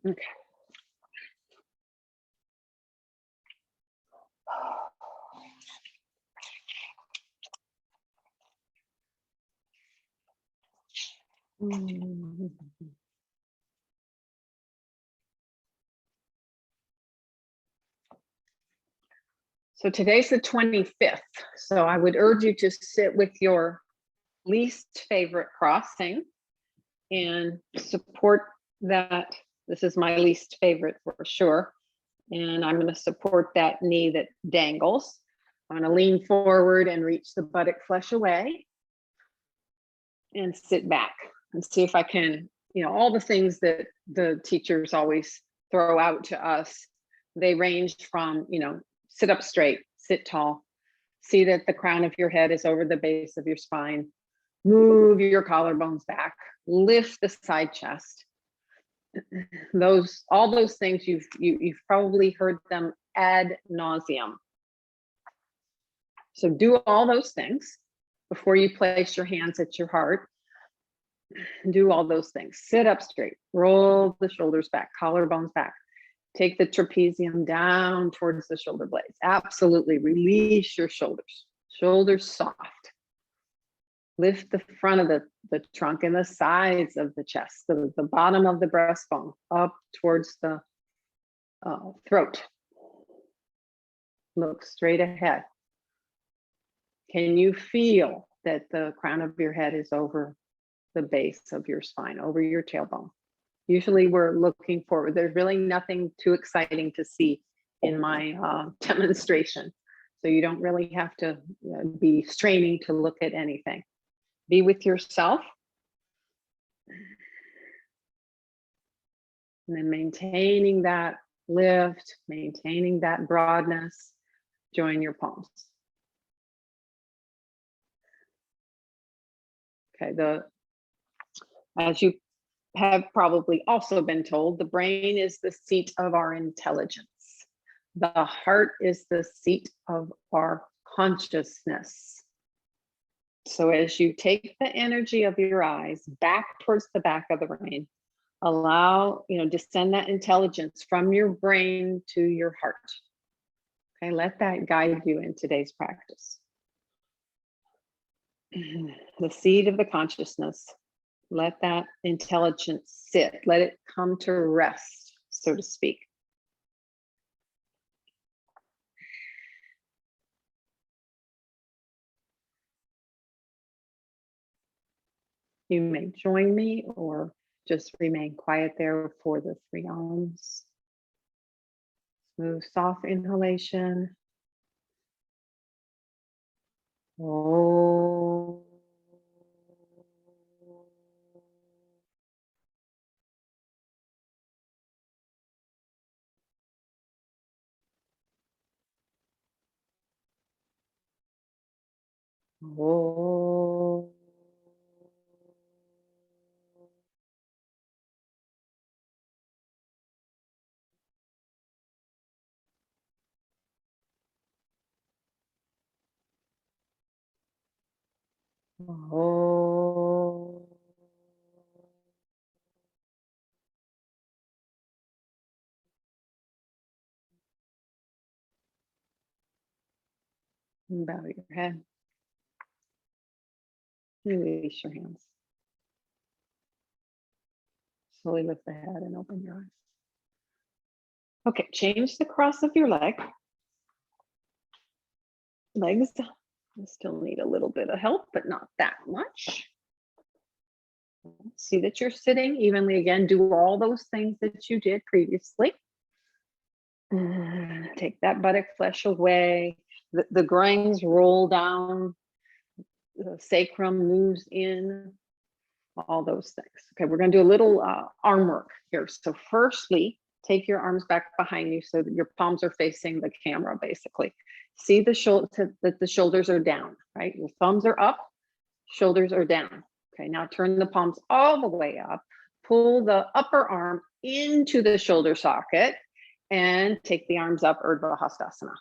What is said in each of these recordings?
Okay. So today's the 25th. So I would urge you to sit with your least favorite crossing and support that. This is my least favorite for sure. And I'm going to support that knee that dangles. I'm going to lean forward and reach the buttock flesh away and sit back and see if I can, all the things that the teachers always throw out to us. They range from, sit up straight, sit tall, see that the crown of your head is over the base of your spine, move your collarbones back, lift the side chest. All those things you've probably heard them ad nauseum. So do all those things before you place your hands at your heart. Do all those things. Sit up straight, roll the shoulders back, collarbones back. Take the trapezium down towards the shoulder blades. Absolutely release your shoulders. Shoulders soft. Lift the front of the trunk and the sides of the chest, the bottom of the breastbone up towards the throat. Look straight ahead. Can you feel that the crown of your head is over the base of your spine, over your tailbone? Usually we're looking forward. There's really nothing too exciting to see in my demonstration. So you don't really have to be straining to look at anything. Be with yourself. And then maintaining that lift, maintaining that broadness, join your palms. Okay, as you have probably also been told, the brain is the seat of our intelligence. The heart is the seat of our consciousness. So as you take the energy of your eyes back towards the back of the brain, allow, descend that intelligence from your brain to your heart. Okay, let that guide you in today's practice. The seat of the consciousness, let that intelligence sit, let it come to rest, so to speak. You may join me or just remain quiet there for the 3 arms. Smooth, soft inhalation. Oh. Oh. Oh. Bow your head. Release your hands. Slowly lift the head and open your eyes. Okay, change the cross of your leg. Legs still need a little bit of help, but not that much. See that you're sitting evenly again. Do all those things that you did previously. Take that buttock flesh away. The groins roll down. The sacrum moves in. All those things. Okay, we're going to do a little arm work here. So firstly, take your arms back behind you so that your palms are facing the camera, basically. See that the shoulders are down, right? Your thumbs are up, shoulders are down. Okay, now turn the palms all the way up. Pull the upper arm into the shoulder socket and take the arms up, Urdhva Hastasana.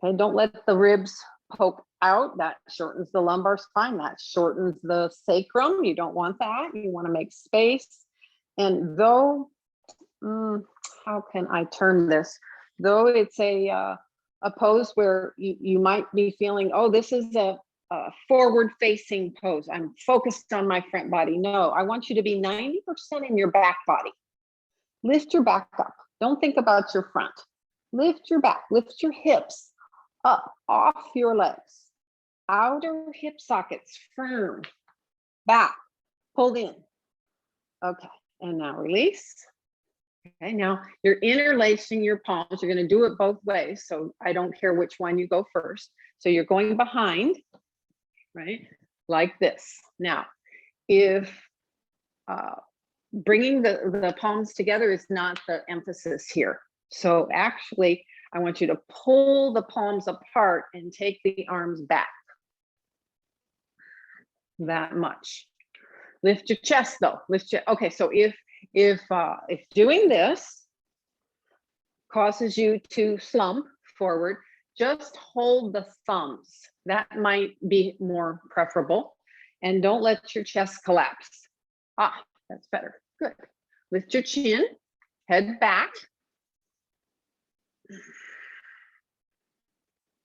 Okay, don't let the ribs poke out. That shortens the lumbar spine. That shortens the sacrum. You don't want that. You want to make space. And though how can I term this? Though it's a pose where you might be feeling, oh, this is a forward facing pose. I'm focused on my front body. No, I want you to be 90% in your back body. Lift your back up. Don't think about your front. Lift your back, lift your hips up off your legs. Outer hip sockets firm, back, pulled in. Okay, and now release. Okay, now you're interlacing your palms. You're going to do it both ways, so I don't care which one you go first. So you're going behind, right, like this. Now, if bringing the palms together is not the emphasis here. So actually, I want you to pull the palms apart and take the arms back. That much. Lift your chest though. Okay, so if doing this causes you to slump forward, just hold the thumbs. That might be more preferable. And don't let your chest collapse. Ah, that's better. Good. Lift your chin, head back.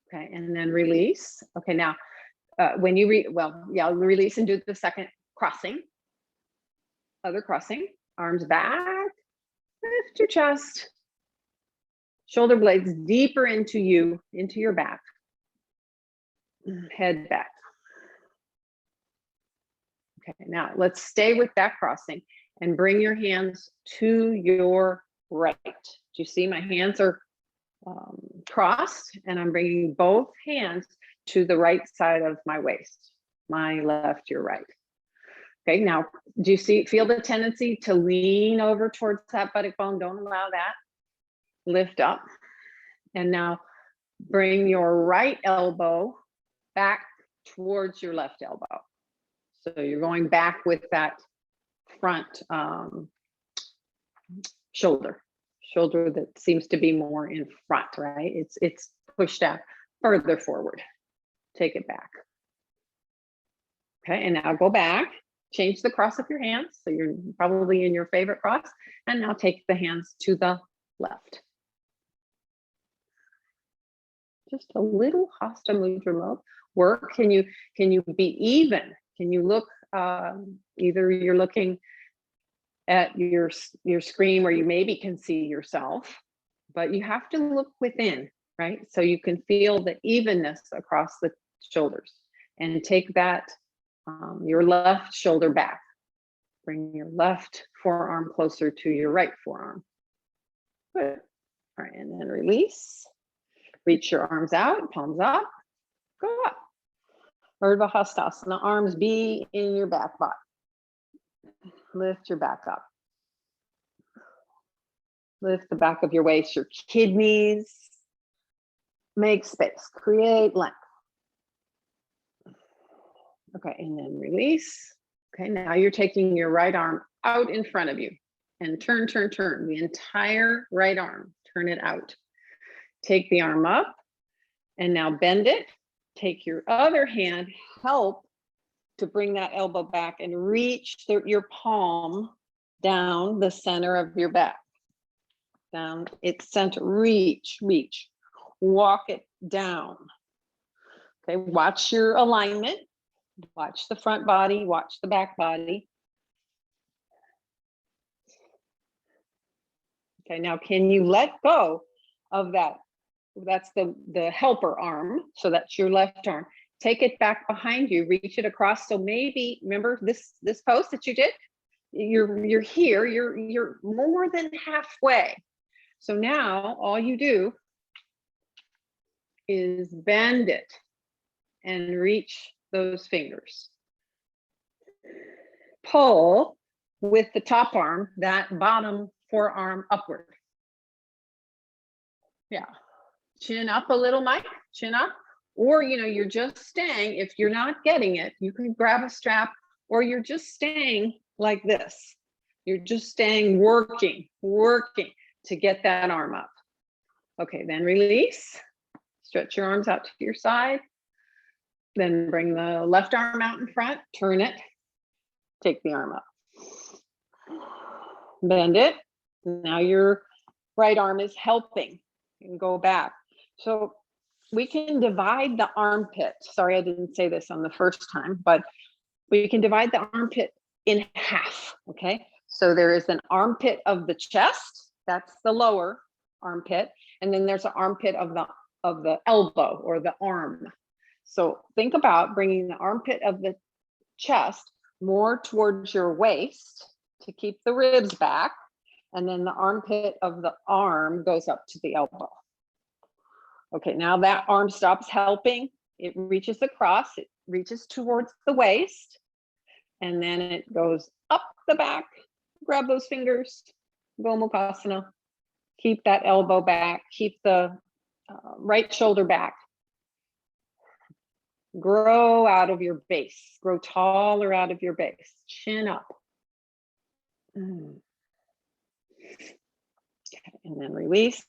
Okay, and then release. Okay, now when you release and do the second crossing. Other crossing, arms back, lift your chest. Shoulder blades deeper into you, into your back. Head back. Okay, now let's stay with that crossing and bring your hands to your right. Do you see my hands are crossed, and I'm bringing both hands to the right side of my waist. My left, your right. Okay, now do you feel the tendency to lean over towards that buttock bone? Don't allow that. Lift up. And now bring your right elbow back towards your left elbow. So you're going back with that front shoulder that seems to be more in front, right? It's pushed out further forward. Take it back. Okay, and now go back. Change the cross of your hands. So you're probably in your favorite cross. And now take the hands to the left. Just a little hasta mudra work. Can you be even? Can you look, either you're looking at your screen where you maybe can see yourself, but you have to look within, right? So you can feel the evenness across the shoulders, and take that your left shoulder back. Bring your left forearm closer to your right forearm. Good. All right, and then release. Reach your arms out, palms up, go up. Urdhva Hastasana, arms be in your back body. Lift your back up. Lift the back of your waist, your kidneys. Make space, create length. Okay, and then release. Okay, now you're taking your right arm out in front of you and turn. The entire right arm, turn it out. Take the arm up and now bend it. Take your other hand, help to bring that elbow back and reach your palm down the center of your back. Down its center, reach. Walk it down. Okay, watch your alignment. Watch the front body, watch the back body. Okay, now can you let go of that? That's the helper arm. So that's your left arm. Take it back behind you, reach it across. So maybe, remember this pose that you did? You're here, you're more than halfway. So now all you do is bend it and reach those fingers. Pull with the top arm, that bottom forearm upward. Yeah. Chin up a little, Mike, chin up. Or, you're just staying. If you're not getting it, you can grab a strap, or you're just staying like this. You're just staying, working to get that arm up. Okay, then release. Stretch your arms out to your side. Then bring the left arm out in front, turn it, take the arm up. Bend it, Now your right arm is helping. You can go back. So we can divide the armpit. Sorry, I didn't say this on the first time, but we can divide the armpit in half, okay? So there is an armpit of the chest, that's the lower armpit, and then there's an armpit of the elbow or the arm. So think about bringing the armpit of the chest more towards your waist to keep the ribs back, and then the armpit of the arm goes up to the elbow. Okay, now that arm stops helping, it reaches across, it reaches towards the waist, and then it goes up the back. Grab those fingers, Gomukhasana. Keep that elbow back, keep the right shoulder back. Grow out of your base, grow taller out of your base, chin up. Okay, and then release.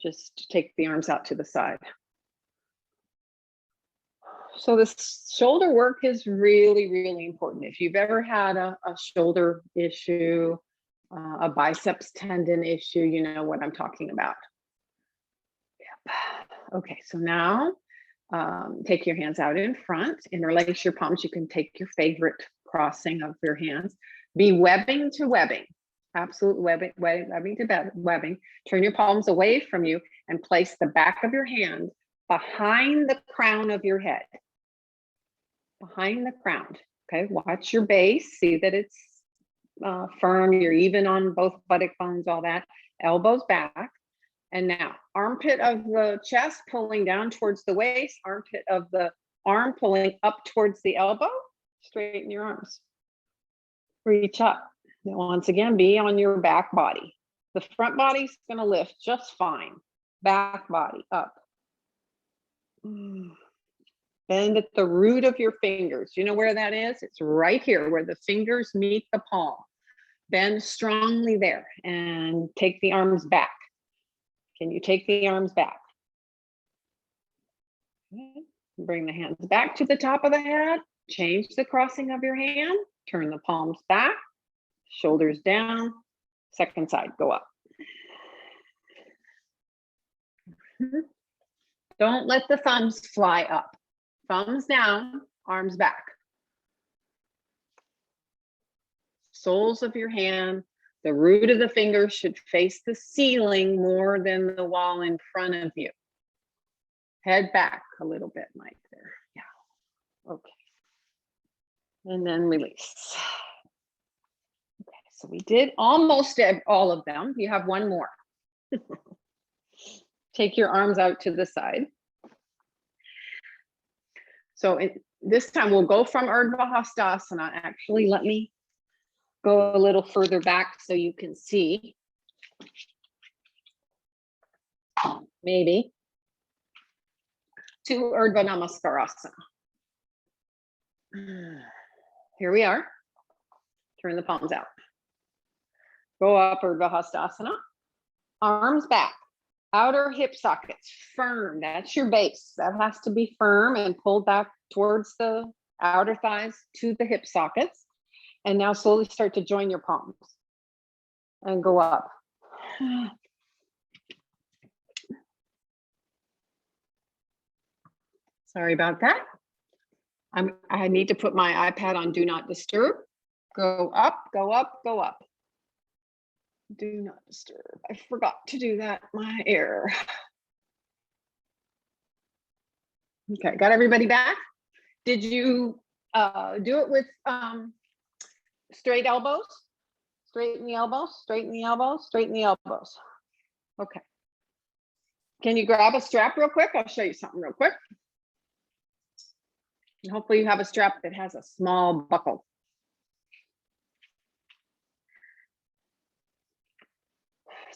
Just take the arms out to the side. So this shoulder work is really, really important. If you've ever had a shoulder issue, a biceps tendon issue, you know what I'm talking about. Yep. Okay, so now take your hands out in front, interlace your palms. You can take your favorite crossing of your hands. Be webbing to webbing. Absolute webbing to webbing. Turn your palms away from you and place the back of your hand behind the crown of your head. Behind the crown. Okay, watch your base. See that it's firm. You're even on both buttock bones, all that. Elbows back. And now, armpit of the chest pulling down towards the waist. Armpit of the arm pulling up towards the elbow. Straighten your arms. Reach up. Once again, be on your back body. The front body's going to lift just fine. Back body up. Bend at the root of your fingers. You know where that is? It's right here where the fingers meet the palm. Bend strongly there and take the arms back. Can you take the arms back? Okay. Bring the hands back to the top of the head. Change the crossing of your hand. Turn the palms back. Shoulders down. Second side, go up. Don't let the thumbs fly up. Thumbs down, arms back. Soles of your hand, the root of the fingers should face the ceiling more than the wall in front of you. Head back a little bit, Mike, there. Yeah, okay. And then release. Okay, so we did almost all of them. You have one more. Take your arms out to the side. So this time we'll go from Urdhva Hastasana. Actually, let me go a little further back so you can see. Maybe. To Urdhva Namaskarasana. Here we are. Turn the palms out. Go up Urdhva Hastasana. Arms back. Outer hip sockets firm. That's your base. That has to be firm and pulled back towards the outer thighs to the hip sockets. And now slowly start to join your palms and go up. Sorry about that. I need to put my iPad on Do Not Disturb. Go up, go up, go up. Do not disturb. I forgot to do that. My error. Okay, got everybody back? Did you do it with straight elbows? Straighten the elbows, straighten the elbows, straighten the elbows. Okay. Can you grab a strap real quick? I'll show you something real quick. And hopefully you have a strap that has a small buckle.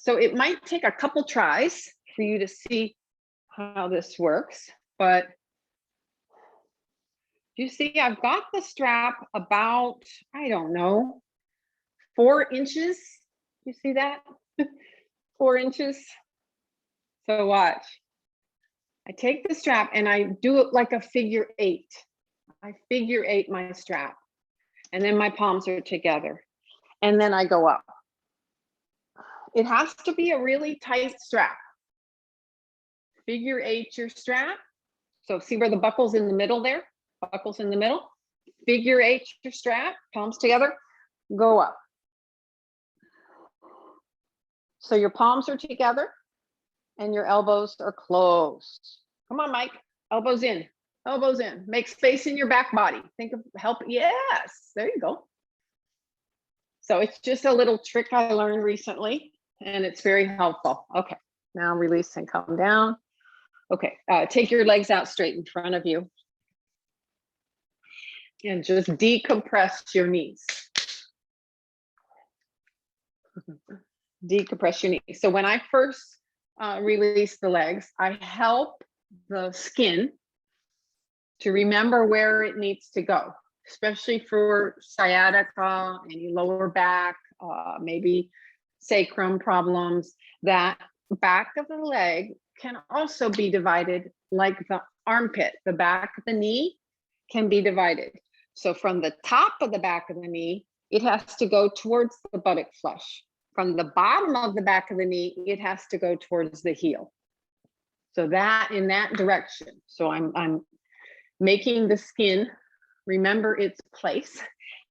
So it might take a couple tries for you to see how this works, but you see I've got the strap about, I don't know, 4 inches. You see that? 4 inches. So watch. I take the strap and I do it like a figure 8. I figure 8 my strap, and then my palms are together, and then I go up. it has to be a really tight strap. Figure 8 your strap. So see where the buckle's in the middle there? Buckle's in the middle. Figure 8 your strap, palms together, go up. So your palms are together and your elbows are closed. Come on, Mike, elbows in, elbows in. Make space in your back body. Think of help, yes, there you go. So it's just a little trick I learned recently and it's very helpful. Okay, now release and come down. Okay, take your legs out straight in front of you. And just decompress your knees. Decompress your knees. So when I first release the legs, I help the skin to remember where it needs to go, especially for sciatica, any lower back, maybe sacrum problems. That back of the leg can also be divided like the armpit. The back of the knee can be divided. So from the top of the back of the knee, it has to go towards the buttock flesh. From the bottom of the back of the knee, it has to go towards the heel. So that in that direction. So I'm making the skin remember its place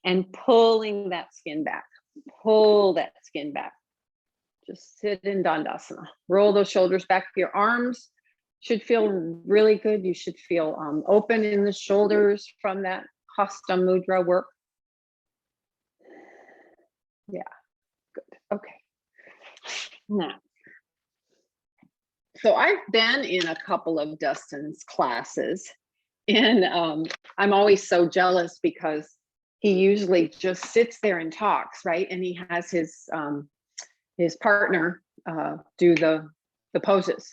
and pulling that skin back. Pull that skin back. Just sit in Dandasana. Roll those shoulders back. Your arms should feel really good. You should feel open in the shoulders from that Hasta Mudra work. Yeah, good. Okay. Now, so I've been in a couple of Dustin's classes, and I'm always so jealous because he usually just sits there and talks, right? And he has his partner do the poses.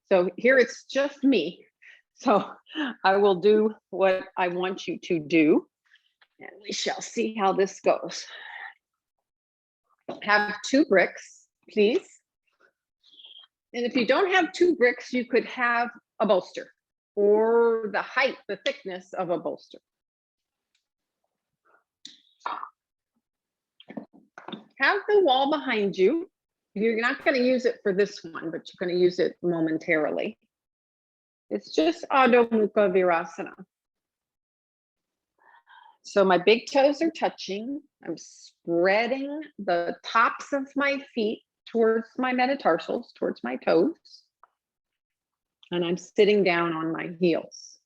So here it's just me. So I will do what I want you to do, and we shall see how this goes. Have 2 bricks, please. And if you don't have 2 bricks, you could have a bolster or the height, the thickness of a bolster. Have the wall behind you. You're not going to use it for this one, but you're going to use it momentarily. It's just Adho Mukha Virasana. So my big toes are touching. I'm spreading the tops of my feet towards my metatarsals, towards my toes. And I'm sitting down on my heels.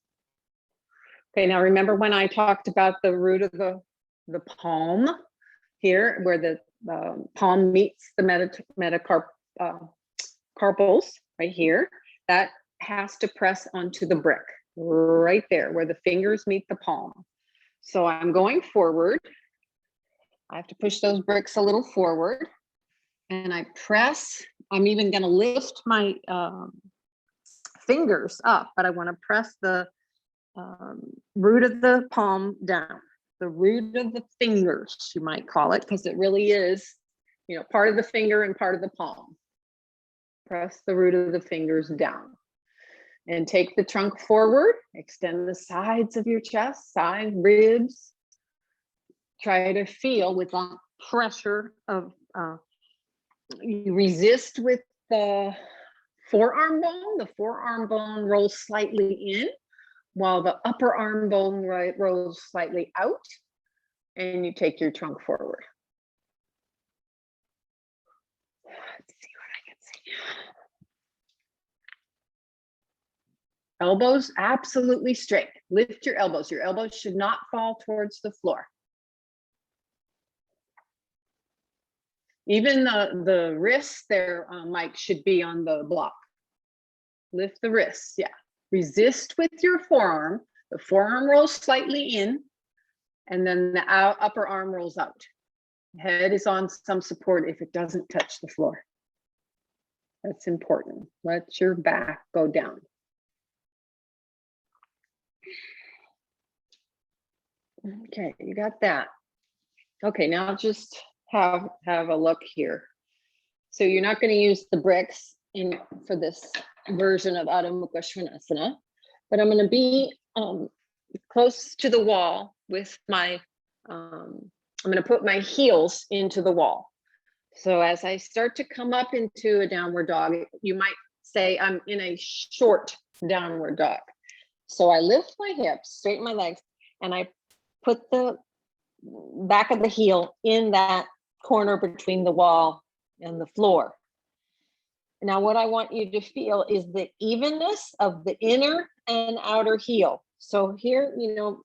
Okay, now remember when I talked about the root of the palm here, where the palm meets the metacarpals right here, that has to press onto the brick right there where the fingers meet the palm. So I'm going forward. I have to push those bricks a little forward and I press. I'm even going to lift my fingers up, but I want to press the root of the palm down. The root of the fingers, you might call it, because it really is, you know, part of the finger and part of the palm. Press the root of the fingers down. And take the trunk forward, extend the sides of your chest, side ribs. Try to feel with the pressure of, you resist with the forearm bone. The forearm bone rolls slightly in, while the upper arm bone rolls slightly out, and you take your trunk forward. Let's see what I can see. Elbows absolutely straight. Lift your elbows. Your elbows should not fall towards the floor. Even the wrists there, Mike, should be on the block. Lift the wrists, yeah. Resist with your forearm. The forearm rolls slightly in, and then the upper arm rolls out. Head is on some support if it doesn't touch the floor. That's important. Let your back go down. Okay, you got that. Okay, now just have a look here. So you're not going to use the bricks for this version of Adho Mukha Svanasana, but I'm going to be close to the wall with my, I'm going to put my heels into the wall. So as I start to come up into a downward dog, you might say I'm in a short downward dog. So I lift my hips, straighten my legs, and I put the back of the heel in that corner between the wall and the floor. Now, what I want you to feel is the evenness of the inner and outer heel. So here,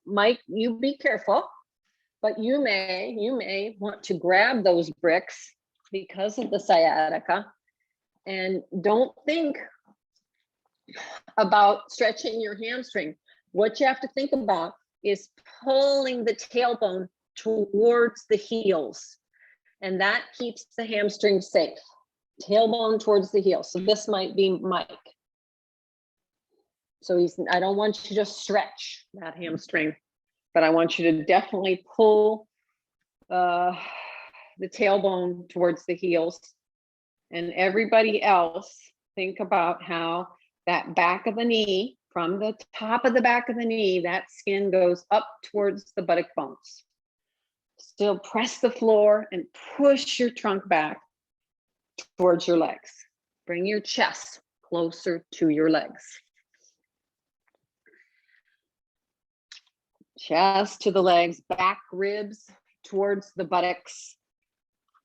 Mike, you be careful, but you may want to grab those bricks because of the sciatica, and don't think about stretching your hamstring. What you have to think about is pulling the tailbone towards the heels, and that keeps the hamstring safe. Tailbone towards the heel. So this might be Mike. So I don't want you to just stretch that hamstring, but I want you to definitely pull the tailbone towards the heels. And everybody else, think about how that back of the knee, from the top of the back of the knee, that skin goes up towards the buttock bones. Still press the floor and push your trunk back towards your legs. Bring your chest closer to your legs. Chest to the legs, back ribs towards the buttocks,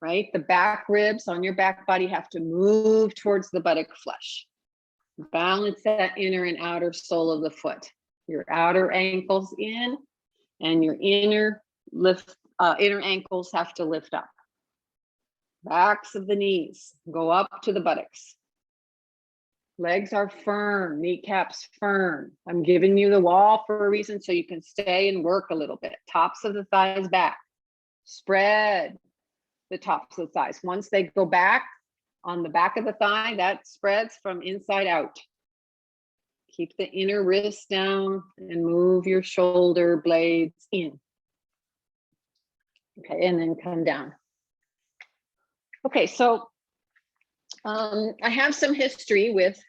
right? The back ribs on your back body have to move towards the buttock flesh. Balance that inner and outer sole of the foot. Your outer ankles in, and your inner ankles have to lift up. Backs of the knees go up to the buttocks. Legs are firm, kneecaps firm. I'm giving you the wall for a reason so you can stay and work a little bit. Tops of the thighs back. Spread the tops of the thighs. Once they go back on the back of the thigh, that spreads from inside out. Keep the inner wrist down and move your shoulder blades in. Okay, and then come down. Okay, so I have some history with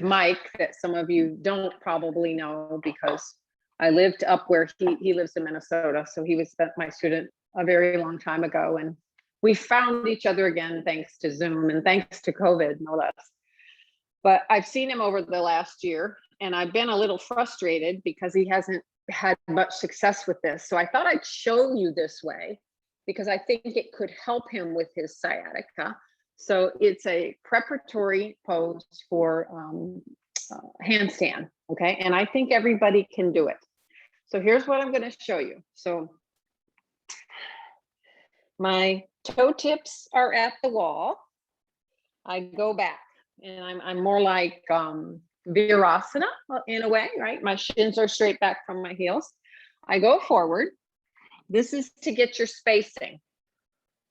Mike that some of you don't probably know, because I lived up where he lives in Minnesota. So he was my student a very long time ago, and we found each other again thanks to Zoom and thanks to COVID, no less. But I've seen him over the last year, and I've been a little frustrated because he hasn't had much success with this. So I thought I'd show you this way, because I think it could help him with his sciatica. So it's a preparatory pose for handstand, okay? And I think everybody can do it. So here's what I'm gonna show you. So my toe tips are at the wall. I go back, and I'm more like Virasana in a way, right? My shins are straight back from my heels. I go forward. This is to get your spacing,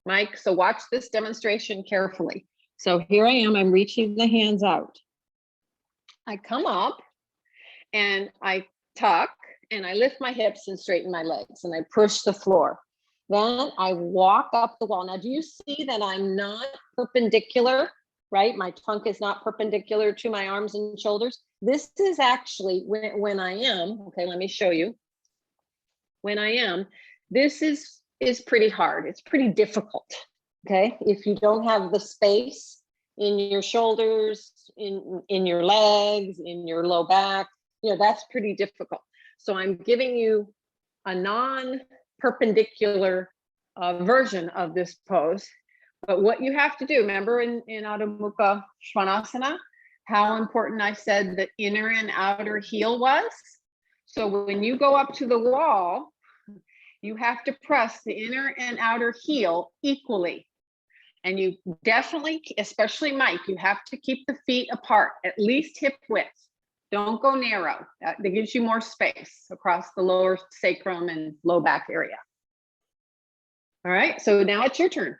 Mike. So watch this demonstration carefully. So here I am, I'm reaching the hands out. I come up and I tuck and I lift my hips and straighten my legs and I push the floor. Then I walk up the wall. Now, do you see that I'm not perpendicular, right? My trunk is not perpendicular to my arms and shoulders. This is actually when I am, okay, let me show you. When I am, this is pretty hard. It's pretty difficult, okay? If you don't have the space in your shoulders, in your legs, in your low back, that's pretty difficult. So I'm giving you a non-perpendicular version of this pose. But what you have to do, remember in Adho Mukha Svanasana, how important I said the inner and outer heel was? So when you go up to the wall, you have to press the inner and outer heel equally. And you definitely, especially Mike, you have to keep the feet apart, at least hip width. Don't go narrow. That gives you more space across the lower sacrum and low back area. All right, so now it's your turn.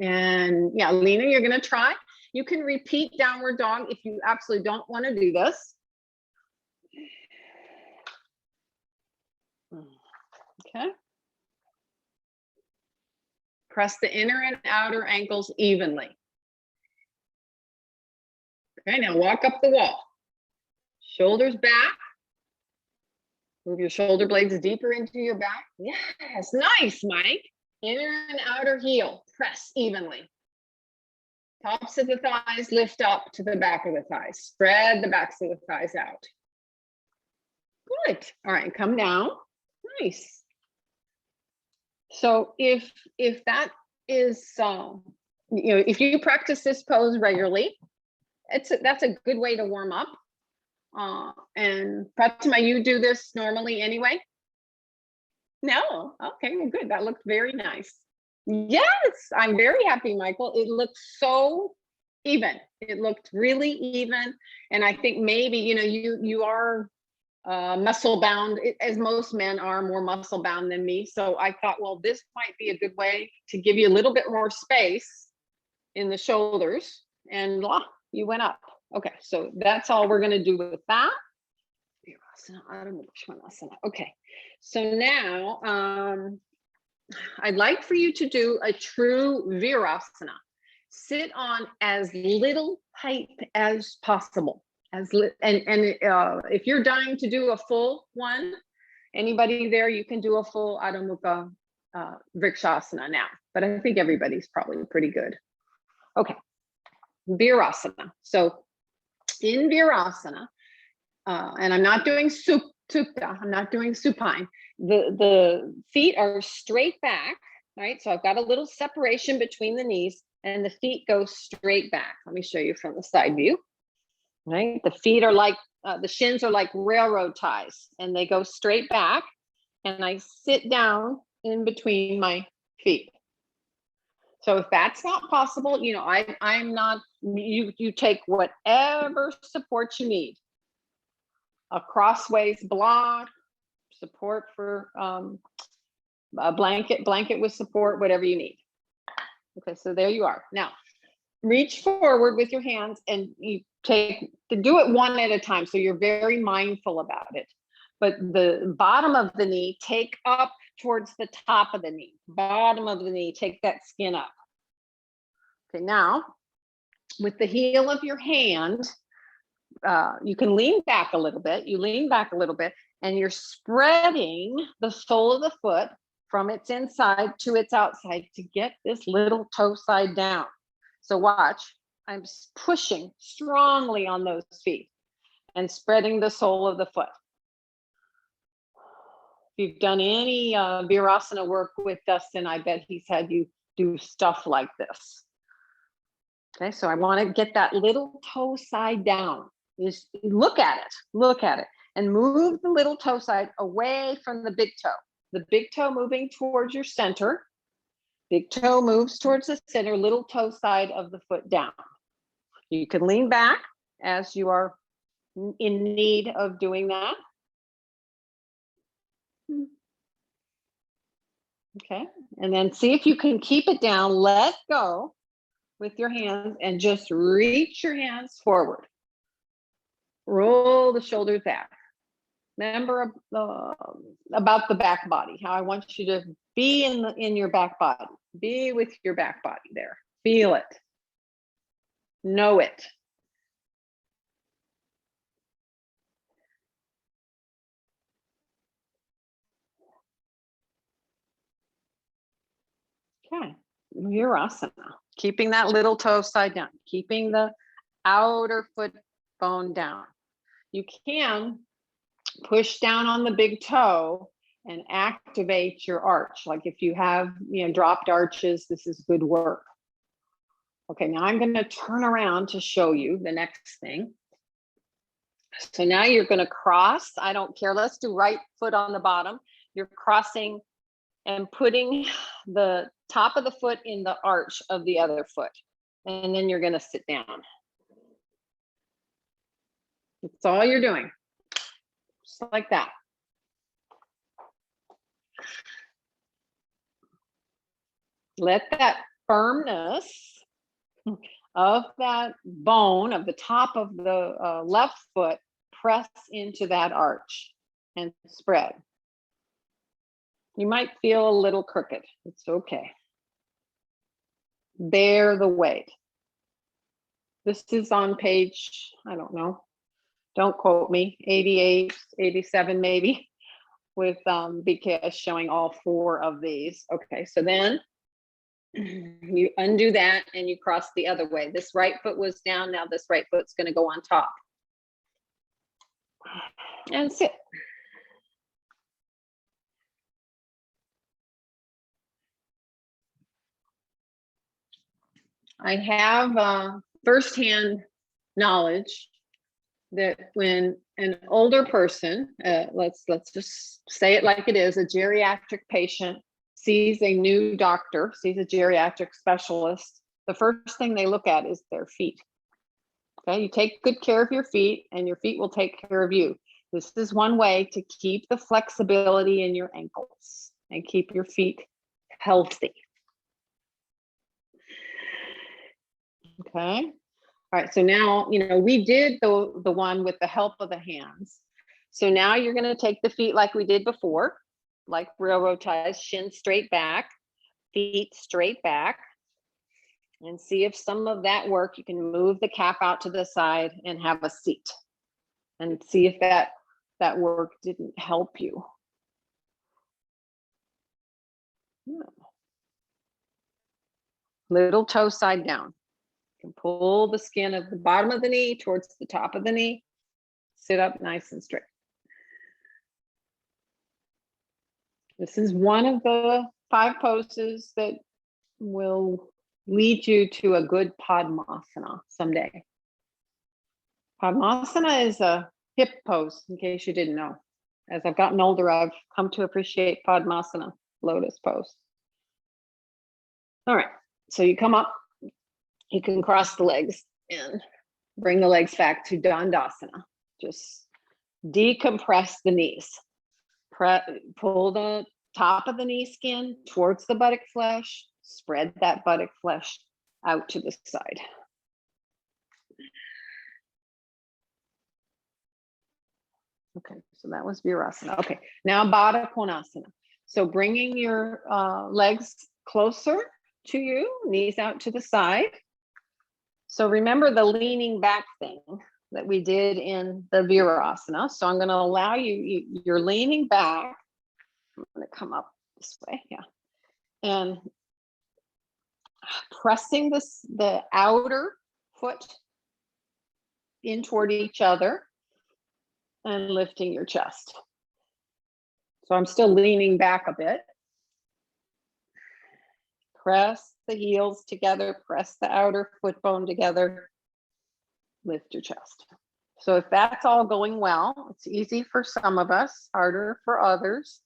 And yeah, Lena, you're gonna try. You can repeat downward dog if you absolutely don't want to do this. Okay. Press the inner and outer ankles evenly. Okay, now walk up the wall. Shoulders back. Move your shoulder blades deeper into your back. Yes, nice, Mike. Inner and outer heel, press evenly. Tops of the thighs lift up to the back of the thighs. Spread the backs of the thighs out. Good. All right, come down. Nice. So if that is, if you practice this pose regularly, that's a good way to warm up. And Pratima, you do this normally anyway? No. Okay, well, good. That looked very nice. Yes, I'm very happy, Michael. It looked so even. It looked really even. And I think maybe, you are muscle bound, as most men are more muscle bound than me. So I thought, well, this might be a good way to give you a little bit more space in the shoulders, and you went up. Okay, so that's all we're going to do with that. Okay, so now I'd like for you to do a true virasana. Sit on as little height as possible. If you're dying to do a full one, anybody there, you can do a full Adho Mukha Vrikshasana now. But I think everybody's probably pretty good. Okay, virasana. So in virasana, and I'm not doing supta, I'm not doing supine. The feet are straight back, right? So I've got a little separation between the knees, and the feet go straight back. Let me show you from the side view. Right, the feet are like the shins are like railroad ties, and they go straight back. And I sit down in between my feet. So if that's not possible, I'm not. You take whatever support you need. A crossways block, support for a blanket with support, whatever you need. Okay, so there you are. Now, reach forward with your hands, and you do it one at a time. So you're very mindful about it. But the bottom of the knee, take up towards the top of the knee. Bottom of the knee, take that skin up. Okay, now with the heel of your hand, you can lean back a little bit. You lean back a little bit, and you're spreading the sole of the foot from its inside to its outside to get this little toe side down. So watch, I'm pushing strongly on those feet and spreading the sole of the foot. If you've done any virasana work with Dustin, I bet he's had you do stuff like this. Okay, so I want to get that little toe side down. Just look at it, and move the little toe side away from the big toe. The big toe moving towards your center. Big toe moves towards the center, little toe side of the foot down. You can lean back as you are in need of doing that. Okay, and then see if you can keep it down, let go with your hands, and just reach your hands forward. Roll the shoulders back. Remember about the back body, how I want you to be in your back body. Be with your back body there. Feel it. Know it. Okay, virasana. Keeping that little toe side down, keeping the outer foot bone down. You can push down on the big toe and activate your arch. Like if you have, dropped arches, this is good work. Okay, now I'm going to turn around to show you the next thing. So now you're going to cross. I don't care. Let's do right foot on the bottom. You're crossing and putting the top of the foot in the arch of the other foot. And then you're going to sit down. That's all you're doing. Just like that. Let that firmness of that bone of the top of the left foot press into that arch and spread. You might feel a little crooked. It's okay. Bear the weight. This is on page, I don't know, don't quote me, 88, 87 maybe, with BKS showing all 4 of these. Okay, so then you undo that and you cross the other way. This right foot was down, now this right foot's going to go on top. And sit. I have firsthand knowledge that when an older person, let's just say it like it is, a geriatric patient sees a new doctor, sees a geriatric specialist, the first thing they look at is their feet. Okay, you take good care of your feet and your feet will take care of you. This is one way to keep the flexibility in your ankles and keep your feet healthy. Okay. All right, so now, we did the one with the help of the hands. So now you're going to take the feet like we did before, like railroad ties, shin straight back, feet straight back, and see if some of that work, you can move the cap out to the side and have a seat and see if that work didn't help you. Little toe side down. You can pull the skin of the bottom of the knee towards the top of the knee. Sit up nice and straight. This is one of the 5 poses that will lead you to a good Padmasana someday. Padmasana is a hip pose, in case you didn't know. As I've gotten older, I've come to appreciate Padmasana, lotus pose. All right, so you come up, you can cross the legs and bring the legs back to Dandasana. Just decompress the knees. Pull the top of the knee skin towards the buttock flesh. Spread that buttock flesh out to the side. Okay, so that was Virasana. Okay, now Baddha Konasana. So bringing your legs closer to you, knees out to the side. So remember the leaning back thing that we did in the Virasana. So I'm going to allow you're leaning back. I'm going to come up this way, yeah. And pressing the outer foot in toward each other and lifting your chest. So I'm still leaning back a bit. Press the heels together, press the outer foot bone together, lift your chest. So if that's all going well, it's easy for some of us, harder for others.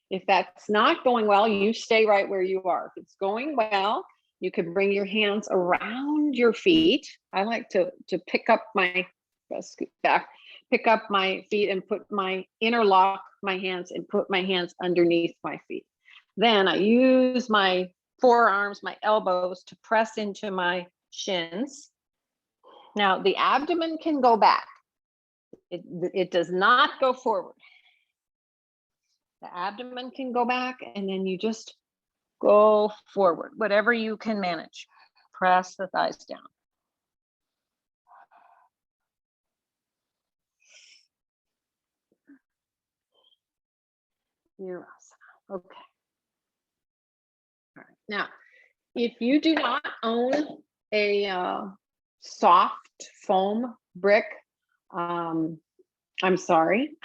If that's not going well, you stay right where you are. If it's going well, you can bring your hands around your feet. I like to pick up my, scoot back, pick up my feet and interlock my hands and put my hands underneath my feet. Then I use my forearms, my elbows to press into my shins. Now the abdomen can go back. It does not go forward. The abdomen can go back and then you just go forward, whatever you can manage. Press the thighs down. Virasana. Okay. All right. Now, if you do not own a soft foam brick, I'm sorry.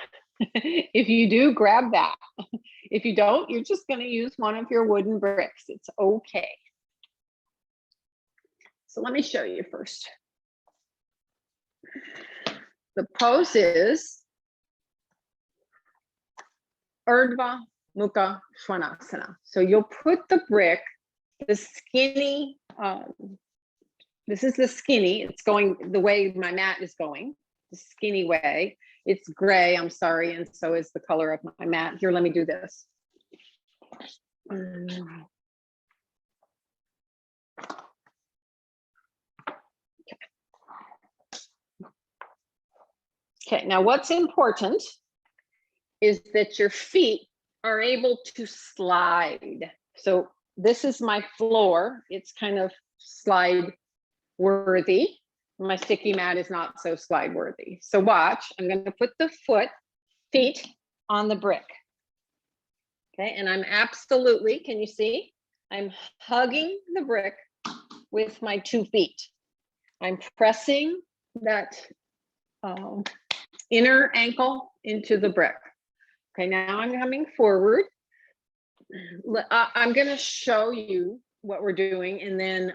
If you do, grab that. If you don't, you're just going to use one of your wooden bricks. It's okay. So let me show you first. The pose is Urdhva Mukha Svanasana. So you'll put the brick, the skinny, this is the skinny, it's going the way my mat is going, the skinny way. It's gray, I'm sorry, and so is the color of my mat. Here, let me do this. Okay, now what's important is that your feet are able to slide. So this is my floor. It's kind of slide worthy. My sticky mat is not so slide worthy. So watch, I'm going to put the feet on the brick. Okay, and I'm absolutely, can you see? I'm hugging the brick with my 2 feet. I'm pressing that inner ankle into the brick. Okay, now I'm coming forward. I'm going to show you what we're doing, and then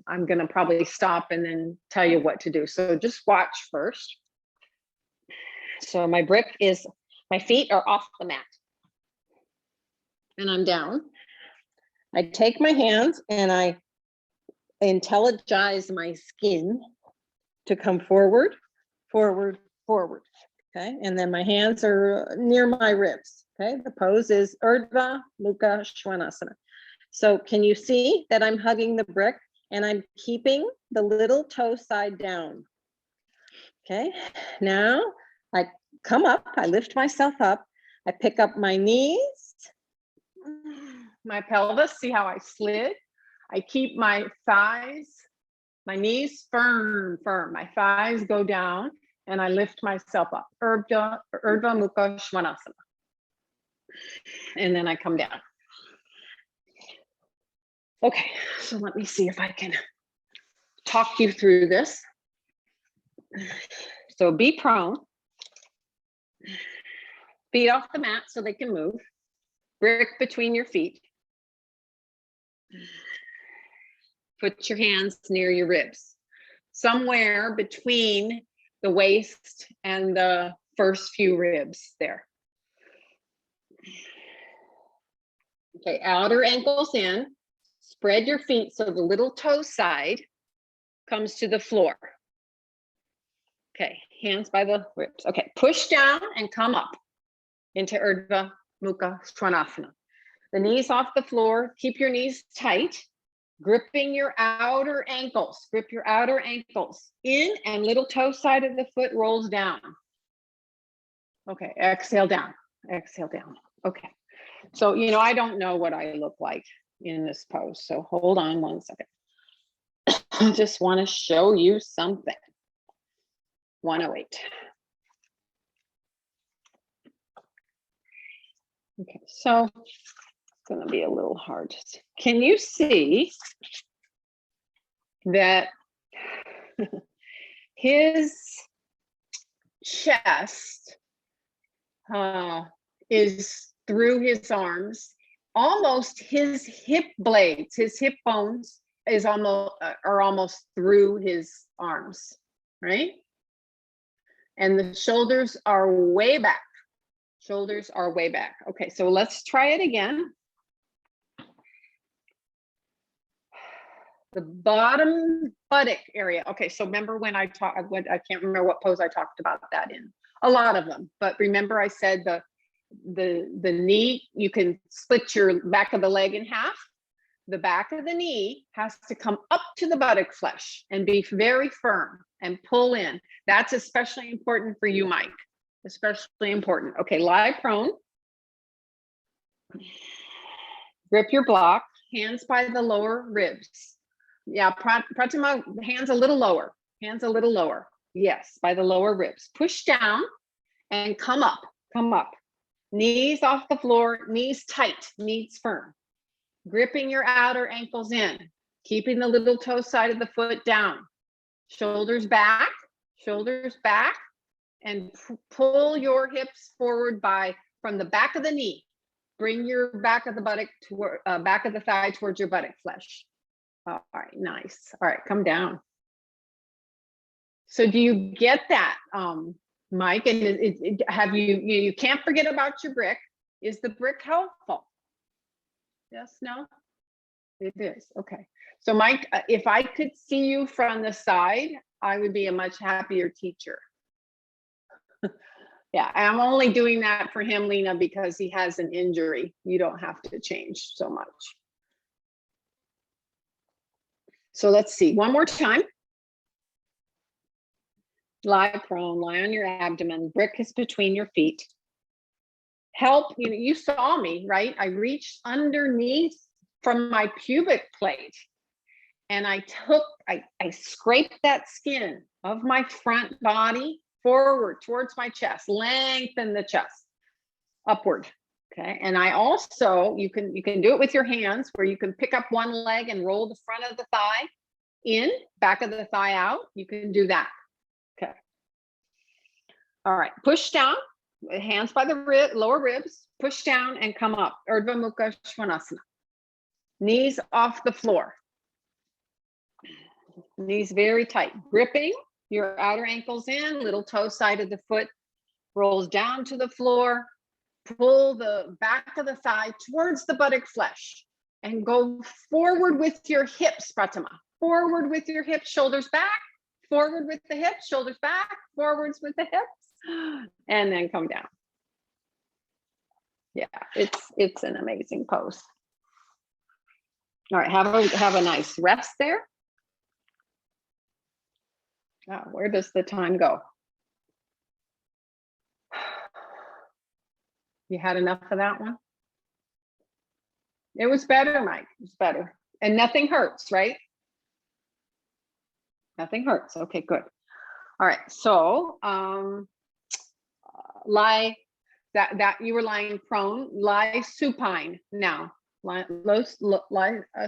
I'm going to probably stop and then tell you what to do. So just watch first. So my feet are off the mat, and I'm down. I take my hands and I intelligize my skin to come forward, forward, forward. Okay, and then my hands are near my ribs. Okay, the pose is Urdhva Mukha Svanasana. So can you see that I'm hugging the brick and I'm keeping the little toe side down? Okay, now I come up, I lift myself up, I pick up my knees, my pelvis, see how I slid? I keep my thighs, my knees firm, my thighs go down, and I lift myself up. Urdhva Mukha Svanasana. And then I come down. Okay, so let me see if I can talk you through this. So be prone. Feet off the mat so they can move. Brick between your feet. Put your hands near your ribs. Somewhere between the waist and the first few ribs there. Okay, outer ankles in. Spread your feet so the little toe side comes to the floor. Okay, hands by the ribs. Okay, push down and come up into Urdhva Mukha Svanasana. The knees off the floor, keep your knees tight, gripping your outer ankles. Grip your outer ankles in, and little toe side of the foot rolls down. Okay, exhale down, exhale down. Okay, so, I don't know what I look like in this pose, so hold on one second. I just want to show you something. 108. Okay, so it's going to be a little hard. Can you see that his chest is through his arms, almost his hip blades, his hip bones are almost through his arms, right? And the shoulders are way back. Shoulders are way back. Okay, so let's try it again. The bottom buttock area. Okay, so remember when I can't remember what pose I talked about that in. A lot of them, but remember I said the knee, you can split your back of the leg in half. The back of the knee has to come up to the buttock flesh and be very firm and pull in. That's especially important for you, Mike. Especially important. Okay, lie prone. Grip your block, hands by the lower ribs. Yeah, Pratima, hands a little lower. Hands a little lower. Yes, by the lower ribs. Push down and come up. Come up. Knees off the floor, knees tight, knees firm. Gripping your outer ankles in, keeping the little toe side of the foot down. Shoulders back, and pull your hips forward from the back of the knee. Bring your back of the buttock toward back of the thigh towards your buttock flesh. All right, nice. All right, come down. So do you get that, Mike? And have you can't forget about your brick. Is the brick helpful? Yes, no? It is, okay. So Mike, if I could see you from the side, I would be a much happier teacher. Yeah, I'm only doing that for him, Lena, because he has an injury. You don't have to change so much. So let's see, one more time. Lie prone, lie on your abdomen, brick is between your feet. Help, you saw me, right? I reached underneath from my pubic plate and I scraped that skin of my front body forward towards my chest, lengthen the chest, upward. Okay, and I also, you can do it with your hands, where you can pick up one leg and roll the front of the thigh in, back of the thigh out. You can do that. Okay. All right, push down, hands by the lower ribs, push down and come up. Urdhva Mukha Svanasana. Knees off the floor. Knees very tight, gripping your outer ankles in, little toe side of the foot rolls down to the floor. Pull the back of the thigh towards the buttock flesh and go forward with your hips, Pratama. Forward with your hips, shoulders back, forward with the hips, shoulders back, forwards with the hips, and then come down. Yeah, it's an amazing pose. All right, have a nice rest there. Oh, where does the time go? You had enough of that one? It was better, Mike. It was better. And nothing hurts, right? Nothing hurts. Okay, good. All right. So lie, that you were lying prone, lie supine now. Lie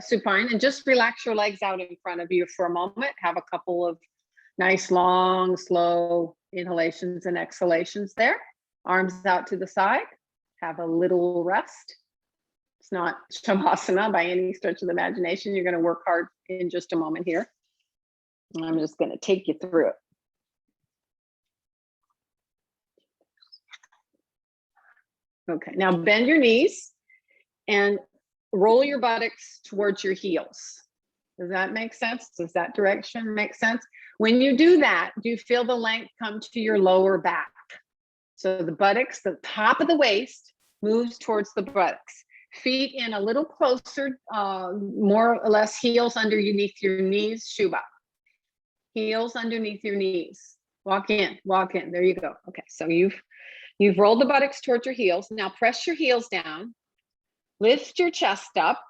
supine, and just relax your legs out in front of you for a moment. Have a couple of nice, long, slow inhalations and exhalations there. Arms out to the side. Have a little rest. It's not Shavasana by any stretch of the imagination. You're going to work hard in just a moment here. I'm just going to take you through it. Okay, now bend your knees and roll your buttocks towards your heels. Does that make sense? Does that direction make sense? When you do that, do you feel the length come to your lower back? So the buttocks, the top of the waist moves towards the buttocks. Feet in a little closer, more or less heels underneath your knees, Shubha. Heels underneath your knees. Walk in, there you go. Okay, so you've rolled the buttocks towards your heels. Now press your heels down, lift your chest up,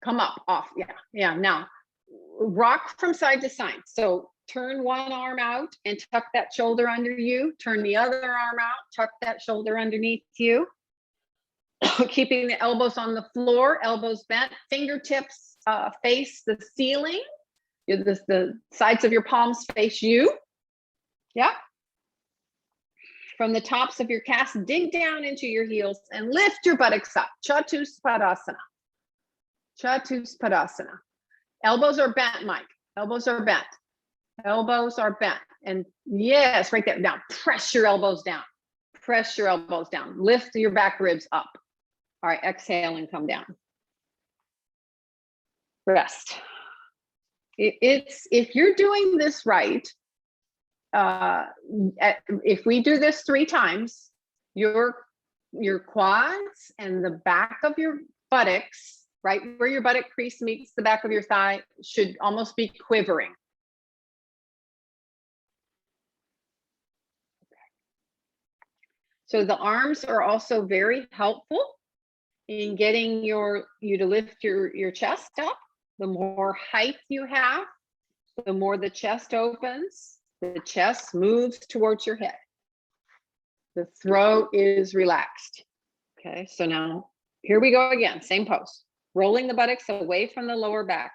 come up, off, yeah. Now, rock from side to side. So turn one arm out and tuck that shoulder under you. Turn the other arm out, tuck that shoulder underneath you. Keeping the elbows on the floor, elbows bent, fingertips face the ceiling. The sides of your palms face you. Yeah. From the tops of your calves, dig down into your heels and lift your buttocks up. Chatuspadasana. Chatuspadasana. Elbows are bent, Mike. Elbows are bent. Elbows are bent. And yes, right there. Now press your elbows down. Press your elbows down. Lift your back ribs up. All right, exhale and come down. Rest. If you're doing this right, if we do this 3 times, your quads and the back of your buttocks, right where your buttock crease meets the back of your thigh, should almost be quivering. So the arms are also very helpful in getting you to lift your chest up. The more height you have, the more the chest opens, the chest moves towards your head. The throat is relaxed. Okay, so now here we go again, same pose. Rolling the buttocks away from the lower back.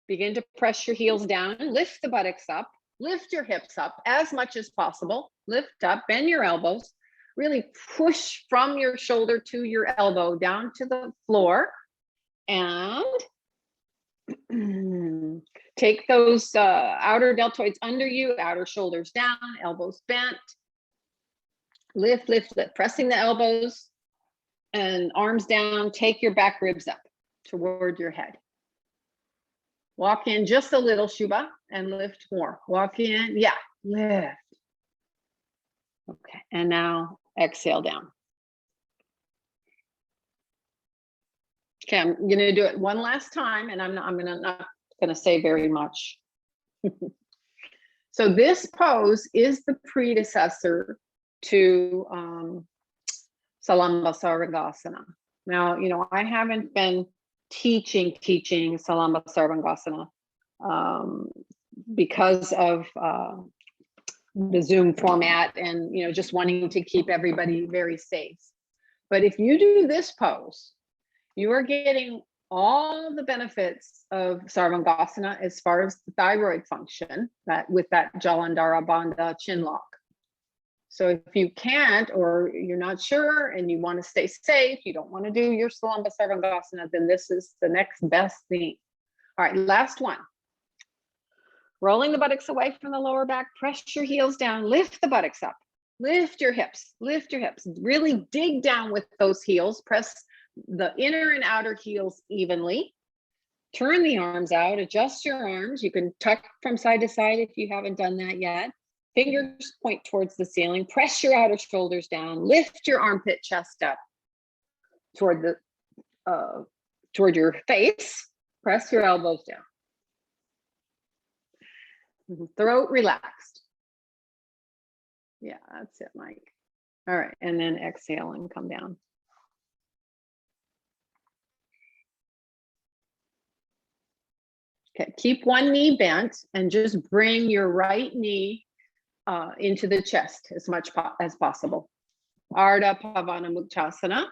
Begin to press your heels down, lift the buttocks up, lift your hips up as much as possible. Lift up, bend your elbows. Really push from your shoulder to your elbow down to the floor. And take those outer deltoids under you, outer shoulders down, elbows bent. Lift, lift, lift, pressing the elbows and arms down. Take your back ribs up toward your head. Walk in just a little, Shubha, and lift more. Walk in, yeah, lift. Okay, and now exhale down. Okay, I'm gonna do it one last time, and I'm not gonna say very much. So this pose is the predecessor to Sarvangasana. Now, I haven't been teaching Sarvangasana because of the Zoom format and, you know, just wanting to keep everybody very safe. But if you do this pose, you are getting all the benefits of Sarvangasana as far as the thyroid function, that with that Jalandhara Bandha chin lock. So if you can't, or you're not sure and you want to stay safe, you don't want to do your Salamba Sarvangasana, then this is the next best thing. All right, last one. Rolling the buttocks away from the lower back, press your heels down, lift the buttocks up, lift your hips, really dig down with those heels, press the inner and outer heels evenly, turn the arms out, adjust your arms. You can tuck from side to side if you haven't done that yet. Fingers point towards the ceiling, press your outer shoulders down, lift your armpit chest up toward your face, press your elbows down. Throat relaxed. Yeah, that's it, Mike. All right, and then exhale and come down. Okay, keep one knee bent and just bring your right knee into the chest as much as possible. Ardha Pavana Muktasana.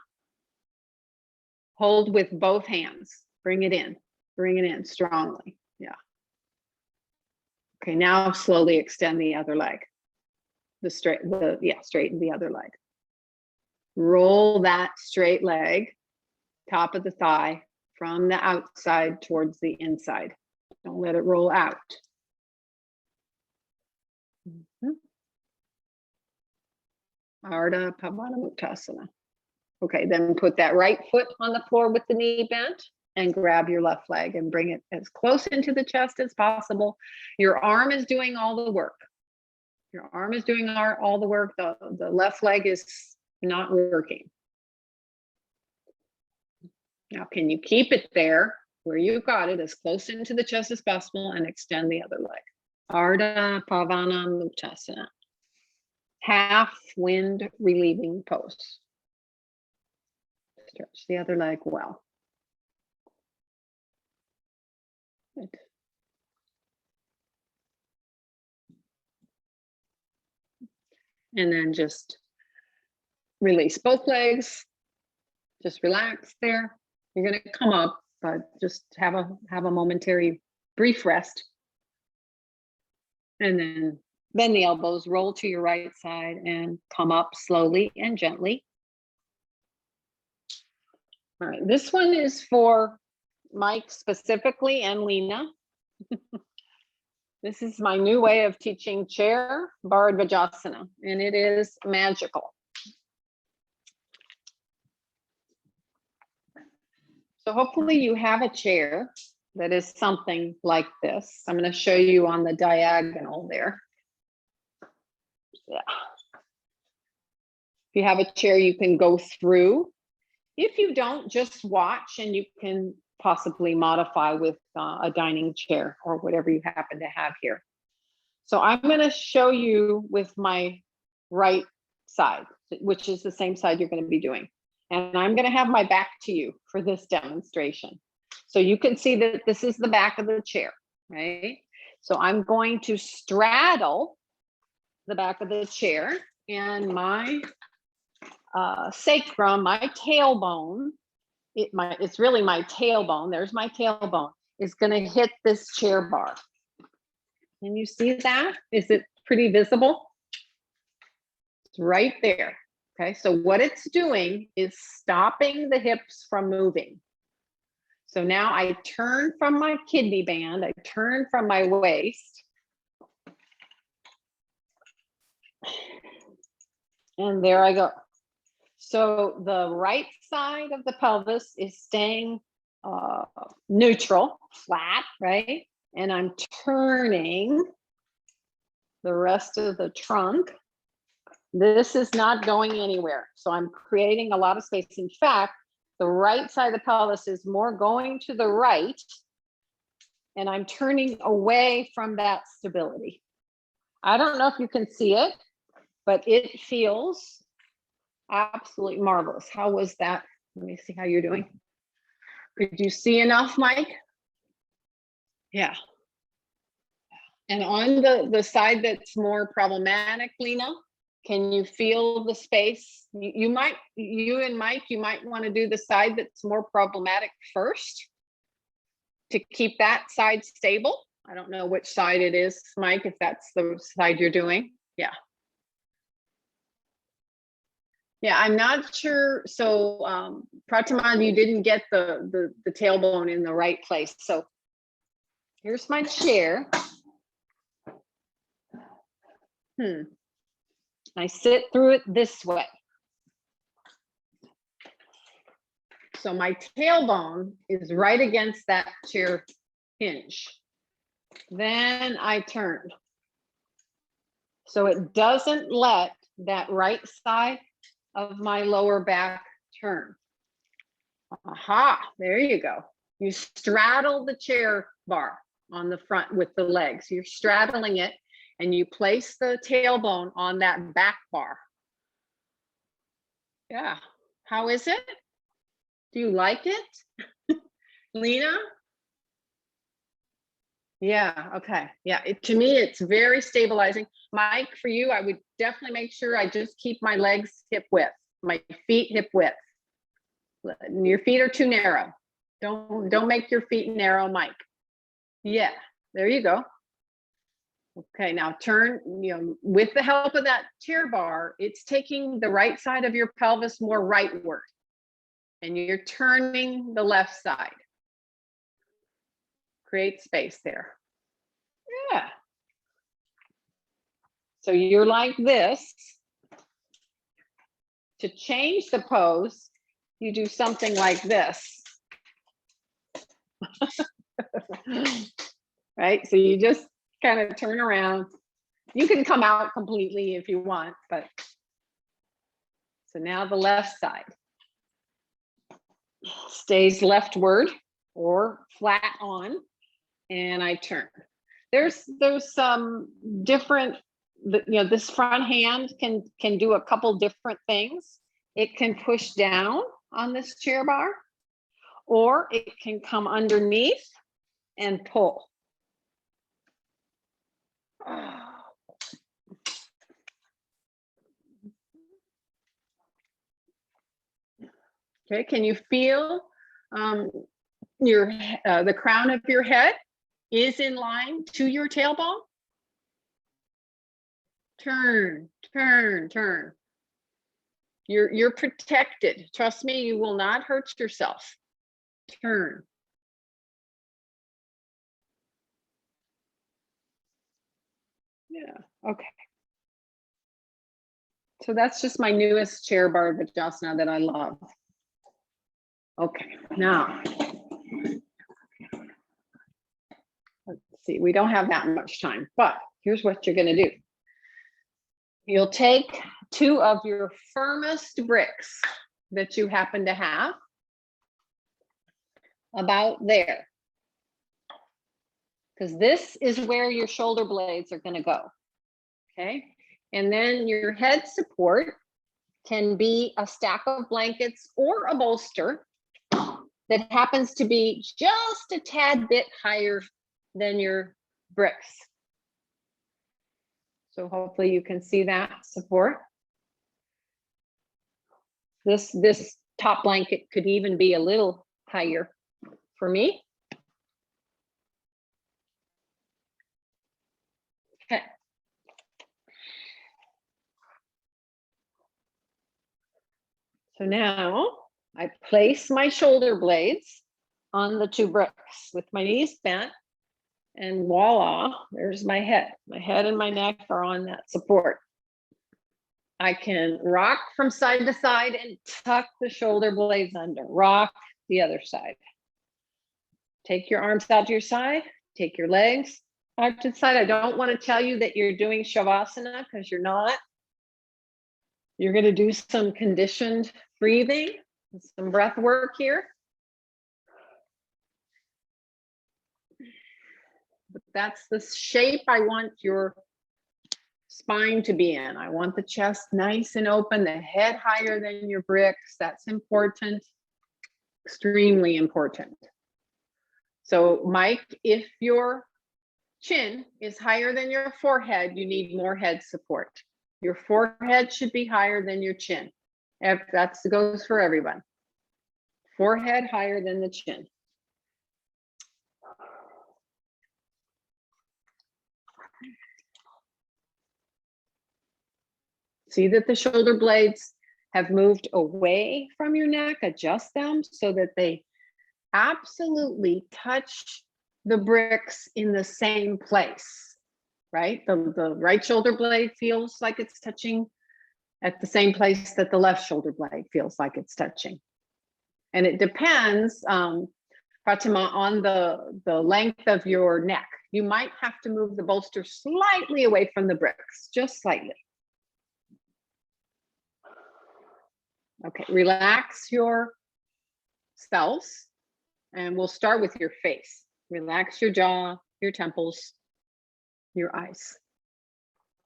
Hold with both hands. Bring it in strongly. Yeah. Okay, now slowly extend the other leg. Straighten the other leg. Roll that straight leg, top of the thigh, from the outside towards the inside. Don't let it roll out. Ardha Pavana Muktasana. Okay, then put that right foot on the floor with the knee bent and grab your left leg and bring it as close into the chest as possible. Your arm is doing all the work. Your arm is doing all the work. The left leg is not working. Now, can you keep it there where you got it as close into the chest as possible and extend the other leg? Ardha Pavana Muktasana. Half wind relieving pose. Stretch the other leg well. Good. And then just release both legs. Just relax there. You're going to come up, but just have a momentary brief rest. And then bend the elbows, roll to your right side and come up slowly and gently. All right, this one is for Mike specifically and Lena. This is my new way of teaching chair Bharadvajasana, and it is magical. So hopefully you have a chair that is something like this. I'm going to show you on the diagonal there. Yeah. If you have a chair, you can go through. If you don't, just watch, and you can possibly modify with a dining chair or whatever you happen to have here. So I'm going to show you with my right side, which is the same side you're going to be doing. And I'm going to have my back to you for this demonstration. So you can see that this is the back of the chair, right? So I'm going to straddle the back of the chair, and my sacrum, my tailbone, it's really my tailbone, there's my tailbone, is going to hit this chair bar. Can you see that? Is it pretty visible? It's right there. Okay, so what it's doing is stopping the hips from moving. So now I turn from my kidney band, I turn from my waist, and there I go. So the right side of the pelvis is staying neutral, flat, right? And I'm turning the rest of the trunk. This is not going anywhere. So I'm creating a lot of space. In fact, the right side of the pelvis is more going to the right, and I'm turning away from that stability. I don't know if you can see it, but it feels absolutely marvelous. How was that? Let me see how you're doing. Could you see enough, Mike? Yeah. And on the side that's more problematic, Lena, can you feel the space? You and Mike, you might want to do the side that's more problematic first to keep that side stable. I don't know which side it is, Mike, if that's the side you're doing. Yeah. Yeah, I'm not sure. So Pratima, you didn't get the tailbone in the right place. So here's my chair. I sit through it this way. So my tailbone is right against that chair hinge. Then I turn. So it doesn't let that right side of my lower back turn. Aha, there you go. You straddle the chair bar on the front with the legs. You're straddling it and you place the tailbone on that back bar. Yeah, how is it? Do you like it? Lena? Yeah, okay. Yeah, to me, it's very stabilizing. Mike, for you, I would definitely make sure I just keep my legs hip width, my feet hip width. Your feet are too narrow. Don't make your feet narrow, Mike. Yeah, there you go. Okay, now turn, with the help of that chair bar, it's taking the right side of your pelvis more rightward. And you're turning the left side. Create space there. Yeah. So you're like this. To change the pose, you do something like this. Right? So you just kind of turn around. You can come out completely if you want, but so now the left side stays leftward or flat on, and I turn. There's some different, this front hand can do a couple different things. It can push down on this chair bar, or it can come underneath and pull. Okay, can you feel the crown of your head is in line to your tailbone? Turn, turn, turn. You're protected. Trust me, you will not hurt yourself. Turn. Yeah, okay. So that's just my newest chair bar Vajrasana that I love. Okay, now let's see, we don't have that much time, but here's what you're going to do. You'll take two of your firmest bricks that you happen to have, about there, because this is where your shoulder blades are going to go. Okay, and then your head support can be a stack of blankets or a bolster that happens to be just a tad bit higher than your bricks. So hopefully you can see that support. This top blanket could even be a little higher for me. Okay. So now I place my shoulder blades on the two bricks with my knees bent, and voila, there's my head. My head and my neck are on that support. I can rock from side to side and tuck the shoulder blades under. Rock the other side. Take your arms out to your side. Take your legs out to the side. I don't want to tell you that you're doing Shavasana, because you're not. You're going to do some conditioned breathing, some breath work here. But that's the shape I want your spine to be in. I want the chest nice and open, the head higher than your bricks. That's important, extremely important. So Mike, if your chin is higher than your forehead, you need more head support. Your forehead should be higher than your chin. That goes for everyone. Forehead higher than the chin. See that the shoulder blades have moved away from your neck. Adjust them so that they absolutely touch the bricks in the same place, right? The right shoulder blade feels like it's touching at the same place that the left shoulder blade feels like it's touching. And it depends, Fatima, on the length of your neck. You might have to move the bolster slightly away from the bricks, just slightly. Okay, relax yourselves, and we'll start with your face. Relax your jaw, your temples, your eyes.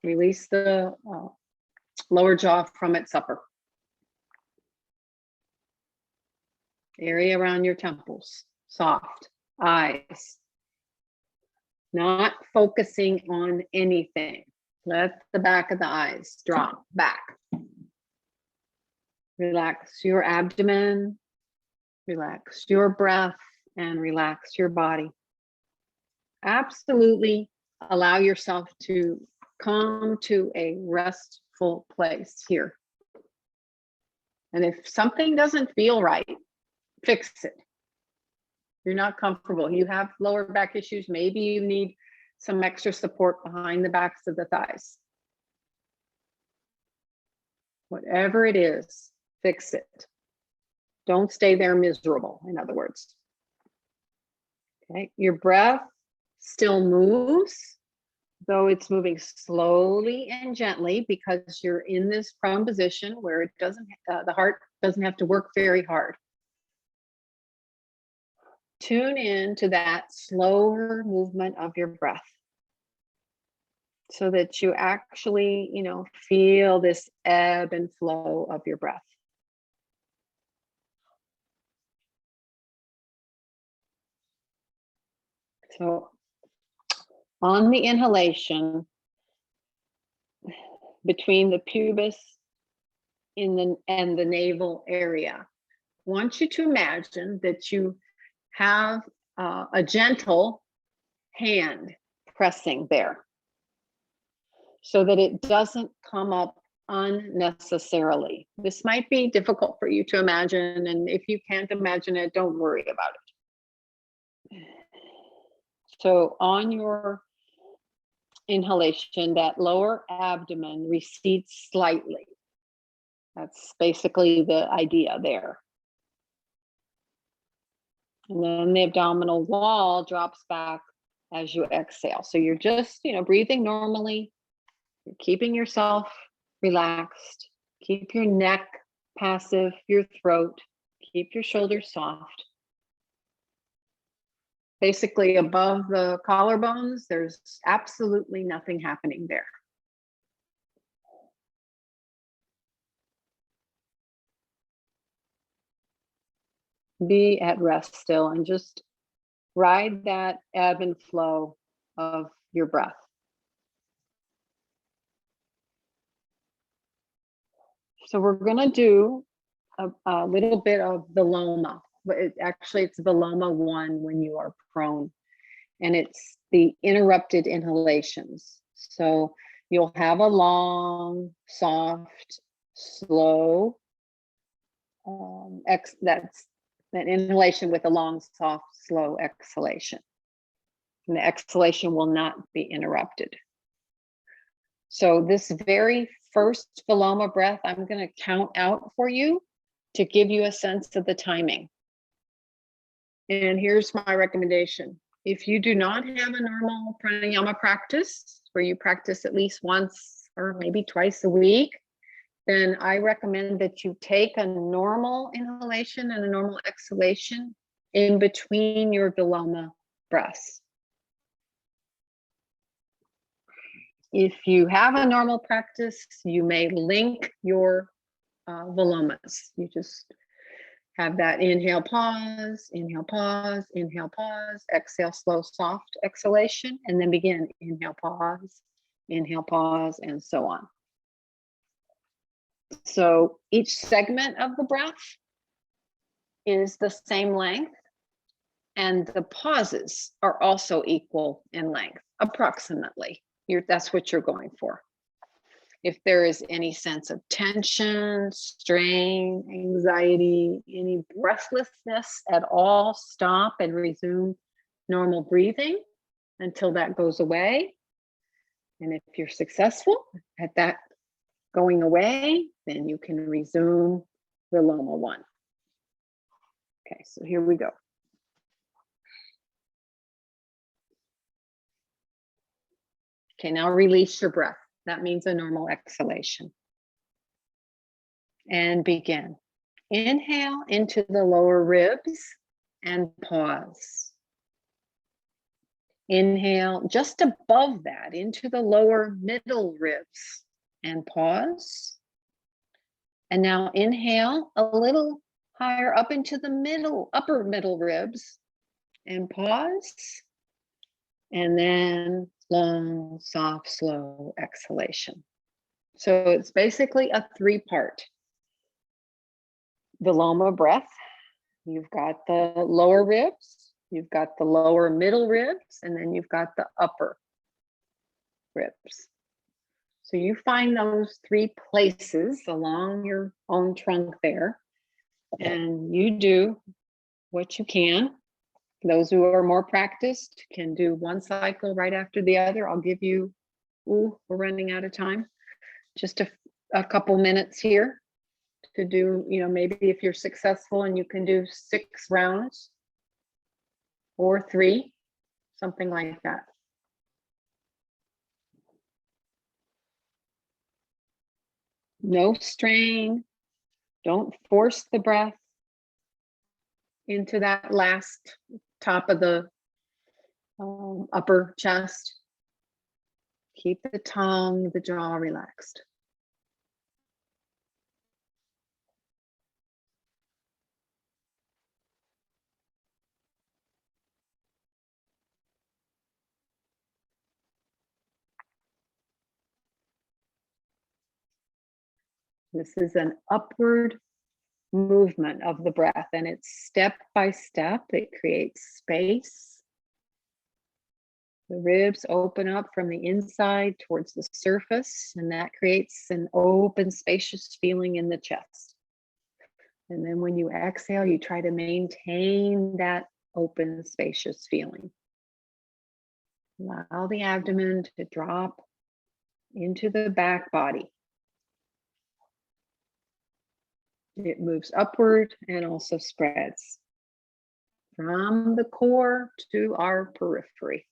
Release the lower jaw from its upper. Area around your temples, soft, eyes. Not focusing on anything. Let the back of the eyes drop back. Relax your abdomen, relax your breath, and relax your body. Absolutely allow yourself to come to a restful place here. And if something doesn't feel right, fix it. You're not comfortable. You have lower back issues. Maybe you need some extra support behind the backs of the thighs. Whatever it is, fix it. Don't stay there miserable, in other words. Okay, your breath still moves, though it's moving slowly and gently because you're in this prone position where it doesn't, the heart doesn't have to work very hard. Tune in to that slower movement of your breath so that you actually, feel this ebb and flow of your breath. So on the inhalation, between the pubis and the navel area, I want you to imagine that you have a gentle hand pressing there so that it doesn't come up unnecessarily. This might be difficult for you to imagine, and if you can't imagine it, don't worry about it. So on your inhalation, that lower abdomen recedes slightly. That's basically the idea there. And then the abdominal wall drops back as you exhale. So you're just, breathing normally. You're keeping yourself relaxed. Keep your neck passive, your throat. Keep your shoulders soft. Basically above the collarbones, there's absolutely nothing happening there. Be at rest still and just ride that ebb and flow of your breath. So we're going to do a little bit of Viloma. Actually, it's Viloma 1 when you are prone, and it's the interrupted inhalations. So you'll have a long, soft, slow, that's that inhalation with a long, soft, slow exhalation. And the exhalation will not be interrupted. So this very first Viloma breath, I'm going to count out for you to give you a sense of the timing. And here's my recommendation. If you do not have a normal pranayama practice where you practice at least once or maybe twice a week, then I recommend that you take a normal inhalation and a normal exhalation in between your Viloma breaths. If you have a normal practice, you may link your Vilomas. You just Have that inhale, pause, inhale, pause, inhale, pause, exhale, slow, soft exhalation, and then begin. Inhale, pause, and so on. So each segment of the breath is the same length, and the pauses are also equal in length, approximately. That's what you're going for. If there is any sense of tension, strain, anxiety, any breathlessness at all, stop and resume normal breathing until that goes away. And if you're successful at that going away, then you can resume the Loma 1. Okay, so here we go. Okay, now release your breath. That means a normal exhalation. And begin. Inhale into the lower ribs and pause. Inhale just above that into the lower middle ribs and pause. And now inhale a little higher up into the upper middle ribs and pause. And then long, soft, slow exhalation. So it's basically a 3-part. The Loma breath, you've got the lower ribs, you've got the lower middle ribs, and then you've got the upper ribs. So you find those 3 places along your own trunk there, and you do what you can. Those who are more practiced can do one cycle right after the other. I'll give you, we're running out of time, just a couple minutes here to do, maybe if you're successful and you can do 6 rounds or 3, something like that. No strain. Don't force the breath into that last top of the upper chest. Keep the tongue, the jaw relaxed. This is an upward movement of the breath, and it's step by step. It creates space. The ribs open up from the inside towards the surface, and that creates an open, spacious feeling in the chest. And then when you exhale, you try to maintain that open, spacious feeling. Allow the abdomen to drop into the back body. It moves upward and also spreads from the core to our periphery.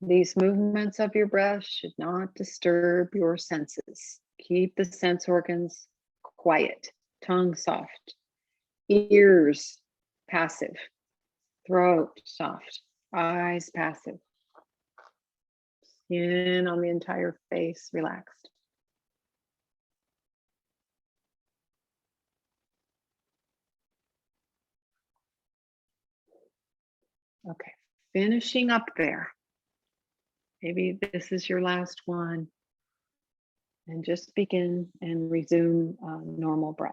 These movements of your breath should not disturb your senses. Keep the sense organs quiet, tongue soft, ears passive, throat soft, eyes passive. Skin on the entire face relaxed. Okay, finishing up there. Maybe this is your last one. And just begin and resume normal breath.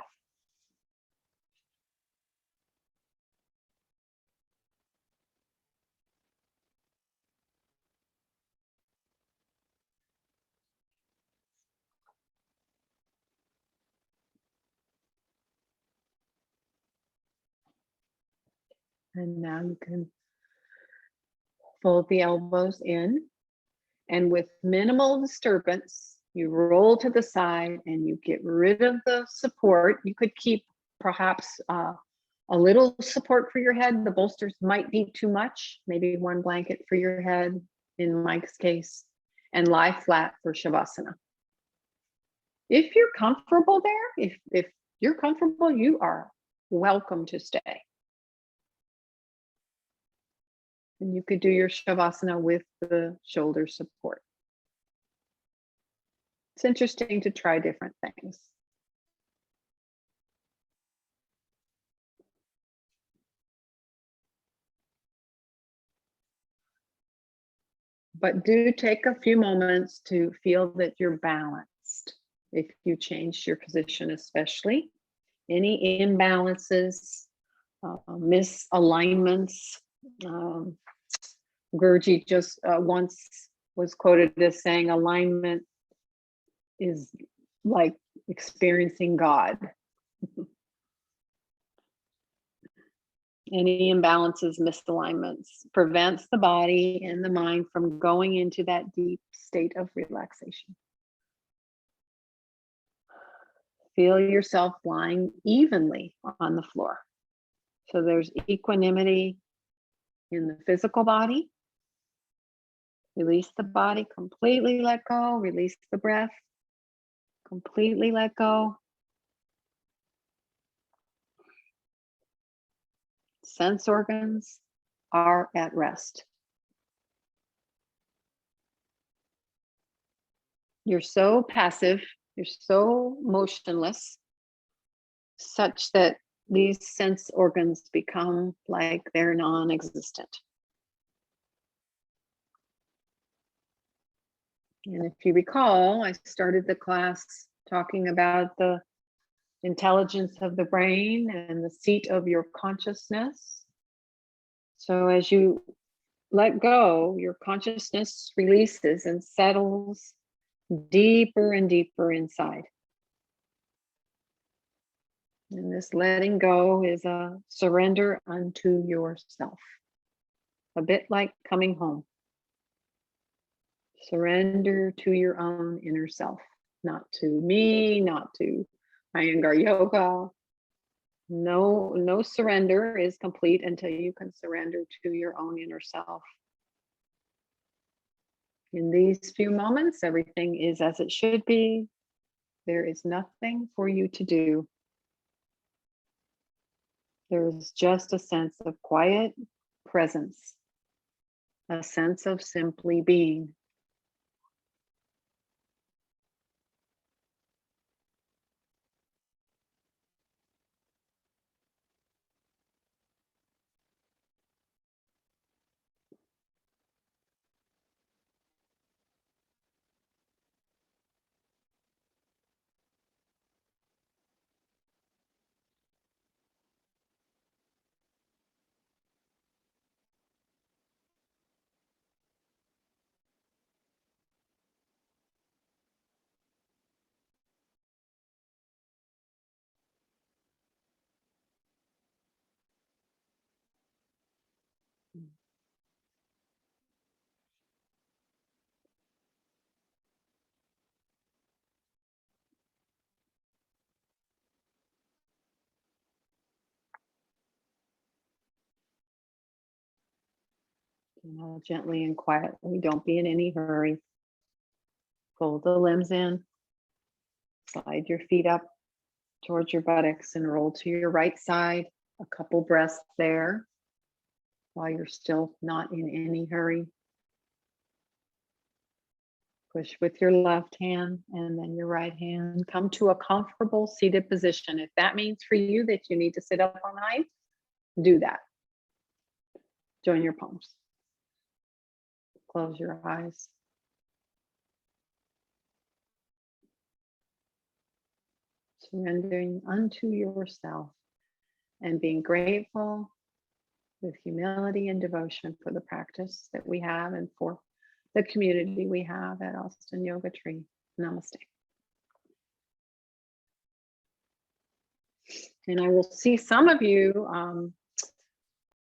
And now you can fold the elbows in, and with minimal disturbance, you roll to the side and you get rid of the support. You could keep perhaps a little support for your head. The bolsters might be too much, maybe one blanket for your head in Mike's case, and lie flat for Shavasana. If you're comfortable there, if you're comfortable, you are welcome to stay. And you could do your Shavasana with the shoulder support. It's interesting to try different things. But do take a few moments to feel that you're balanced. If you changed your position, especially any imbalances, misalignments. Guruji just once was quoted as saying, alignment is like experiencing God. Any imbalances, misalignments prevents the body and the mind from going into that deep state of relaxation. Feel yourself lying evenly on the floor. So there's equanimity in the physical body. Release the body, completely let go, release the breath, completely let go. Sense organs are at rest. You're so passive, you're so motionless, such that these sense organs become like they're non-existent. And if you recall, I started the class talking about the intelligence of the brain and the seat of your consciousness. So as you let go, your consciousness releases and settles deeper and deeper inside. And this letting go is a surrender unto yourself, a bit like coming home. Surrender to your own inner self, not to me, not to Iyengar yoga. No surrender is complete until you can surrender to your own inner self. In these few moments, everything is as it should be. There is nothing for you to do. There is just a sense of quiet presence, a sense of simply being. Gently and quietly, don't be in any hurry. Fold the limbs in, slide your feet up towards your buttocks and roll to your right side. A couple breaths there while you're still not in any hurry. Push with your left hand and then your right hand. Come to a comfortable seated position. If that means for you that you need to sit up all night, do that. Join your palms. Close your eyes. Surrendering unto yourself and being grateful with humility and devotion for the practice that we have and for the community we have at Austin Yoga Tree. Namaste. And I will see some of you